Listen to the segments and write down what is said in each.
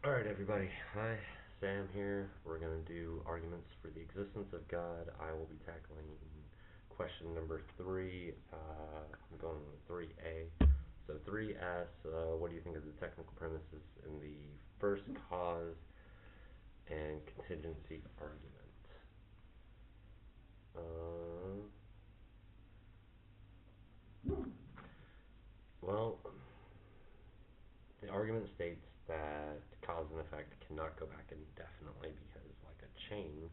Alright, everybody. Hi, Sam here. We're going to do arguments for the existence of God. I will be tackling question number 3. I'm going with 3A. So 3 asks, what do you think of the technical premises in the first cause and contingency argument? Well, the argument states that cause and effect cannot go back indefinitely because, like a chain,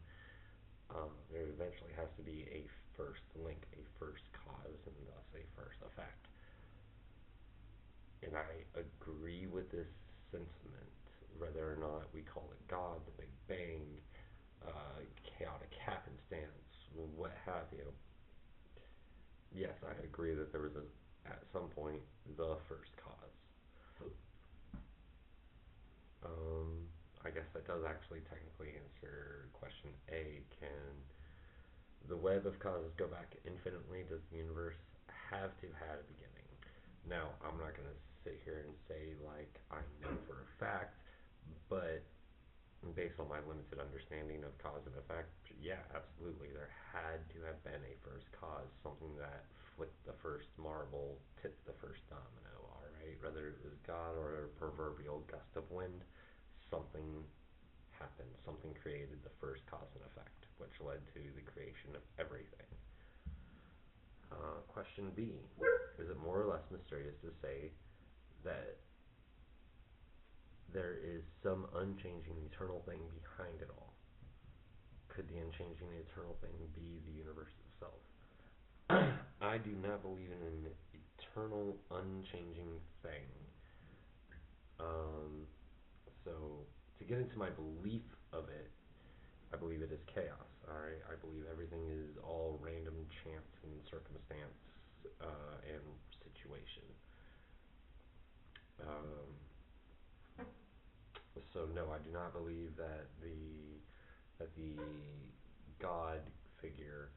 there eventually has to be a first link, a first cause, and thus a first effect. And I agree with this sentiment, whether or not we call it God, the Big Bang, chaotic happenstance, what have you. Yes, I agree that there was at some point, the first cause. I guess that does actually technically answer question A. Can the web of causes go back infinitely? Does the universe have to have a beginning? Now, I'm not going to sit here and say, like, I know for a fact, but based on my limited understanding of cause and effect, yeah, absolutely, there had to have been a first cause, something that flipped the first marble, tipped the first domino, alright? Whether it was God or a proverbial gust of wind, something happened, something created the first cause and effect, which led to the creation of everything. Question B, is it more or less mysterious to say that there is some unchanging eternal thing behind it all? Could the unchanging eternal thing be the universe itself? I do not believe in an eternal unchanging thing. So to get into my belief of it, I believe it is chaos. Alright, I believe everything is all random chance and circumstance and situation. So no, I do not believe that the God figure,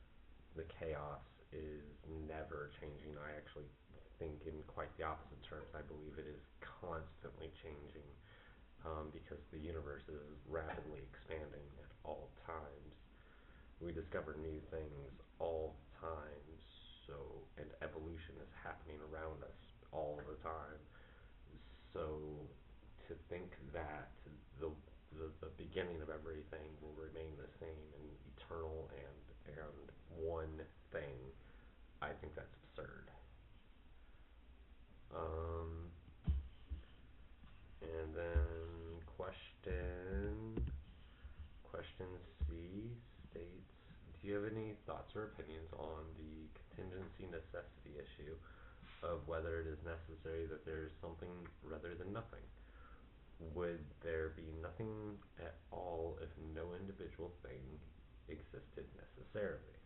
the chaos, is never changing. I actually think in quite the opposite terms. I believe it is constantly changing because the universe is rapidly expanding at all times. We discover new things all the time, so and evolution is happening around us all the time. So to think that the the beginning of everything will remain the same and eternal and one thing, I think that's absurd. And then question C states, do you have any thoughts or opinions on the contingency necessity issue of whether it is necessary that there is something rather than nothing? Would there be nothing at all if no individual thing existed necessarily?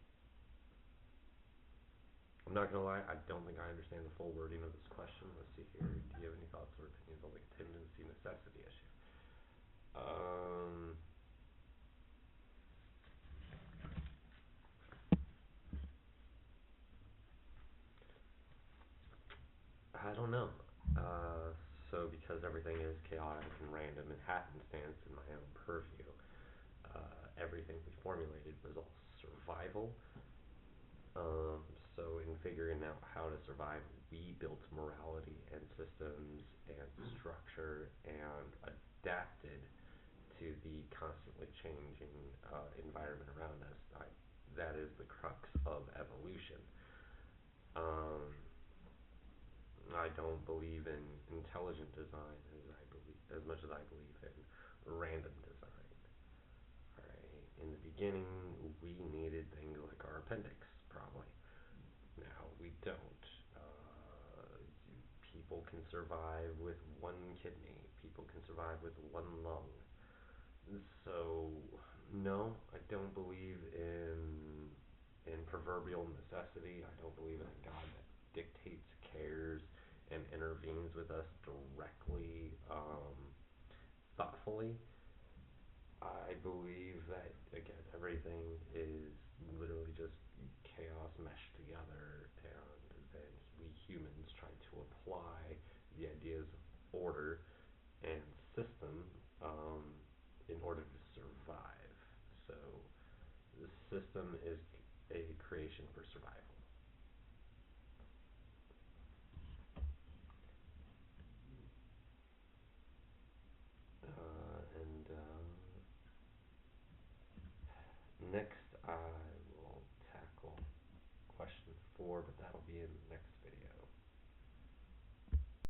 I'm not gonna lie, I don't think I understand the full wording of this question. Let's see here. Do you have any thoughts or opinions on the contingency necessity issue? I don't know. So because everything is chaotic and random and happenstance in my own purview, everything we formulated was all survival. So in figuring out how to survive, we built morality and systems and structure and adapted to the constantly changing environment around us. That is the crux of evolution. I don't believe in intelligent design as much as I believe in random design. Alright, in the beginning, we needed things like our appendix, probably. Now we don't. People can survive with one kidney. People can survive with one lung. So no, I don't believe in proverbial necessity. I don't believe in a God that dictates, cares, and intervenes with us directly, thoughtfully. I believe that, again, everything is literally just chaos meshed together, and then we humans try to apply the ideas of order and system um, in order to survive. So the system is a creation for survival. And next